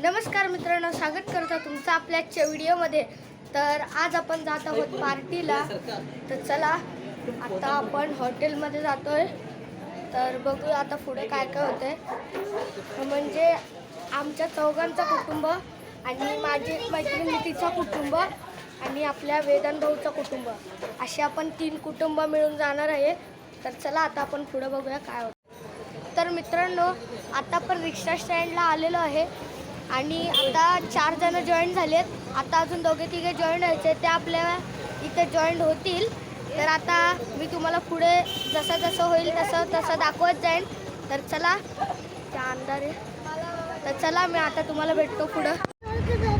नमस्कार मित्रांनो, स्वागत करतो तुमचं आपल्या आजच्या व्हिडिओमध्ये। तर आज आपण जात आहोत पार्टीला। तर चला आता आपण हॉटेलमध्ये जातोय। तर बघूया आता पुढे काय काय होतंय। म्हणजे आमच्या चौघांचा कुटुंब आणि माझी मैत्रीण तिचा कुटुंब आणि आपल्या वेदांत भाऊचा कुटुंब, असे आपण 3 कुटुंब मिळून जाणार आहे। तर चला आता आपण पुढे बघूया काय होतं। तर मित्रांनो, आता आपण रिक्षा स्टँडला आलेलो आहे आणि आता 4 जण जॉईन झालेत। आता अजून 2-3 जॉईन व्हायचे, ते आपल्या इथे जॉईन होतील। तर आता मी तुम्हाला पुढे जसं होईल तसं दाखवत जाईन। तर चला, त्या अंधारे, तर चला मी आता तुम्हाला भेटतो पुढं।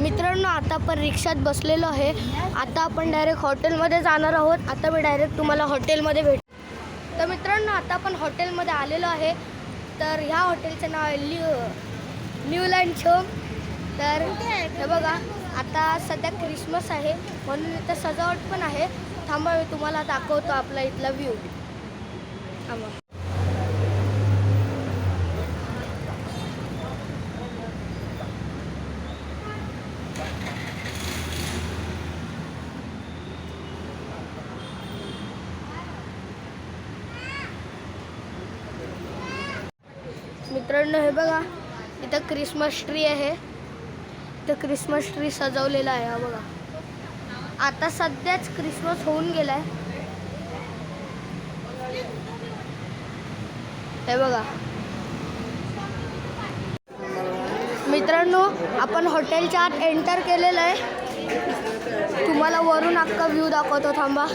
मित्रांनो, आता आपण रिक्षात बसलेलो आहे। आता आपण डायरेक्ट हॉटेलमध्ये जाणार आहोत। आता मी डायरेक्ट तुम्हाला हॉटेलमध्ये भेट। तर मित्रांनो, आता आपण हॉटेलमध्ये आलेलो आहे। तर ह्या हॉटेलचं नाव आहे न्यू लंच होम। तर हे बघा, आता सध्या क्रिसमस आहे म्हणून इथं सजावट पण आहे। थांबा मी तुम्हाला दाखवतो आपला इथला व्ह्यू। थांबा। मित्रांनो, हे बघा, इथं क्रिसमस ट्री आहे। इथं क्रिसमस ट्री सजवलेला आहे। हा बघा, आता सध्याच क्रिसमस होऊन गेलाय। हे बघा मित्रांनो, आपण हॉटेलच्या आत एंटर केलेलं आहे। तुम्हाला वरून अख्खा व्ह्यू दाखवतो, थांबा।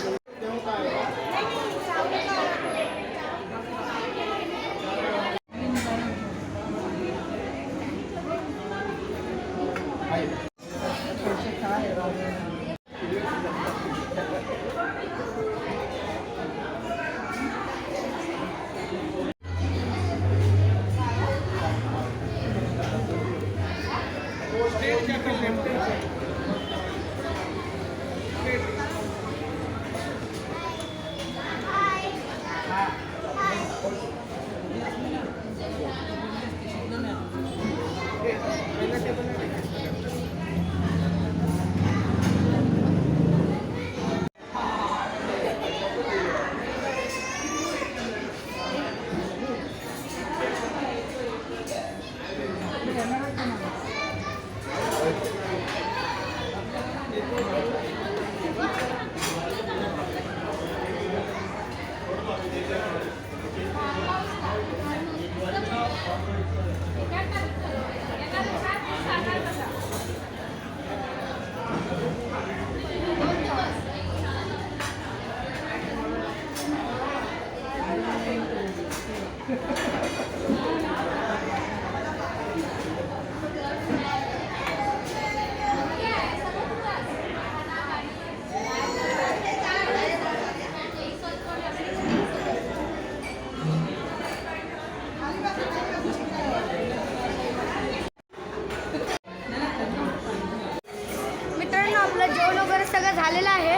आपलं जेवण वगैरे सगळं झालेलं आहे।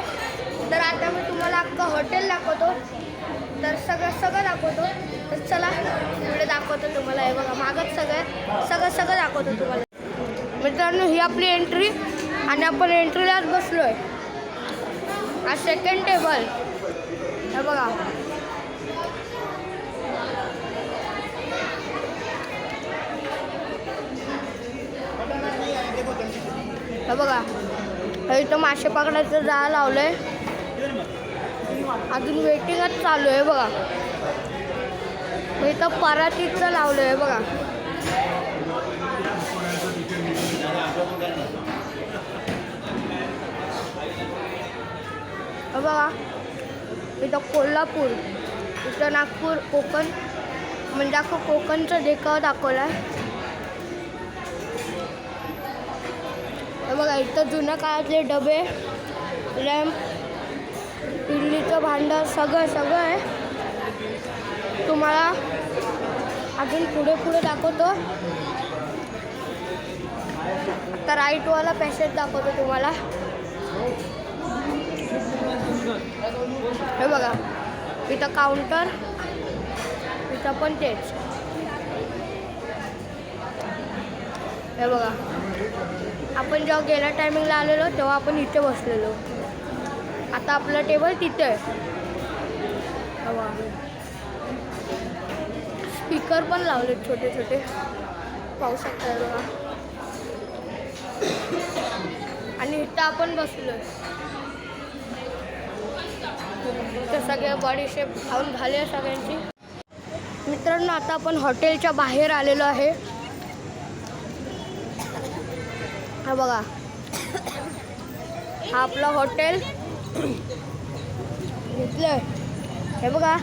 तर आता मी तुम्हाला अख्खं हॉटेल दाखवतो। तर सगळं दाखवतो। तर चला पुढे दाखवतो तुम्हाला। हे बघा, मागच सगळं दाखवतो तुम्हाला। मित्रांनो, ही आपली एंट्री आणि आपण एंट्रीलाच बसलो आहे। हा सेकंड टेबल, हे बघा। हे बघा, इथं मासे पकडायचं जाळं लावलंय। अजून वेटिंगच चालू आहे बघा। इथं परातीचं लावलंय बघा। बघा, इथं कोल्हापूर, इथं नागपूर, कोकण, म्हणजे अख्खं कोकणचं देखावा दाखवलाय। बघा, इथं जुन्या काळातले डबे, लॅम्प, इडलीचं भांडं, सगळं आहे। तुम्हाला अजून पुढे दाखवतो। तर राईटवाला पॅसेज दाखवतो तुम्हाला। हे बघा, इथं काउंटर, इथं पण तेच। हे बघा, आपण जेव्हा गेल्या टायमिंगला आलेलो तेव्हा आपण इथे बसलेलो. आता आपलं टेबल तिथे आहे. बघा, स्पीकर पण लावले छोटे छोटे, पाहू शकता बघा. आणि इथं आपण बसलो. तर सगळे बडीशेप खाऊन झाले आहे सगळ्यांची. मित्रांनो, आता आपण हॉटेलच्या बाहेर आलेलो आहे. हा बघा, हा आपलं हॉटेल घेतलं. हे बघा,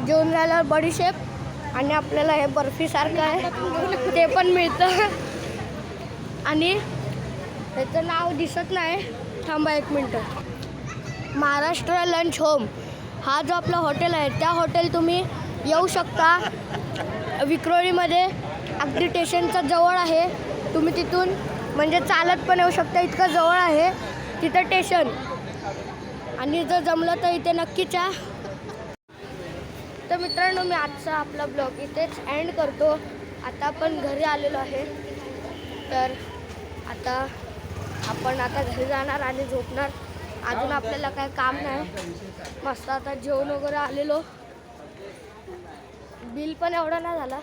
जेवून राहिल्यावर बडीशेप आणि आपल्याला हे बर्फीसारखं आहे ते पण मिळतं. आणि त्याचं नाव दिसत नाही, थांबा 1 मिनटं. महाराष्ट्र लंच होम हा जो आपला हॉटेल आहे, त्या हॉटेल तुम्ही येऊ शकता. विक्रोळीमध्ये अगदी स्टेशनच्या जवळ आहे. तुम्ही तिथून म्हणजे चालत पण येऊ शकता, इतकं जवळ आहे तिथं स्टेशन. आणि जर जमलं तर इथे नक्कीच या. तर मित्रांनो, मी आजचा आपला ब्लॉग इथेच एंड करतो. आता आपण घरी आलेलो आहे. तर आपण आता घरी जाणार आणि झोपणार. अजून आपल्याला काय काम नाही. मस्त आता जेवण वगैरे आलेलो. बिल पण एवढा नाही झाला.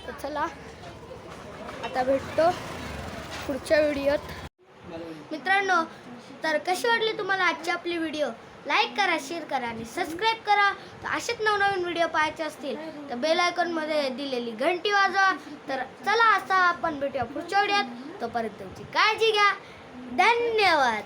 तर चला आता भेटतो पुढच्या व्हिडिओत. मित्रांनो, तर कशी वाटली तुम्हाला आजची आपली व्हिडिओ? लाईक करा, शेअर करा आणि सबस्क्राईब करा. तर असेच नवनवीन व्हिडिओ पाहायचे असतील तर बेल आयकॉनमध्ये दिलेली घंटी वाजवा. तर चला, आता आपण भेटूया पुढच्या व्हिडिओत. तोपर्यंत तुमची काळजी घ्या. धन्यवाद.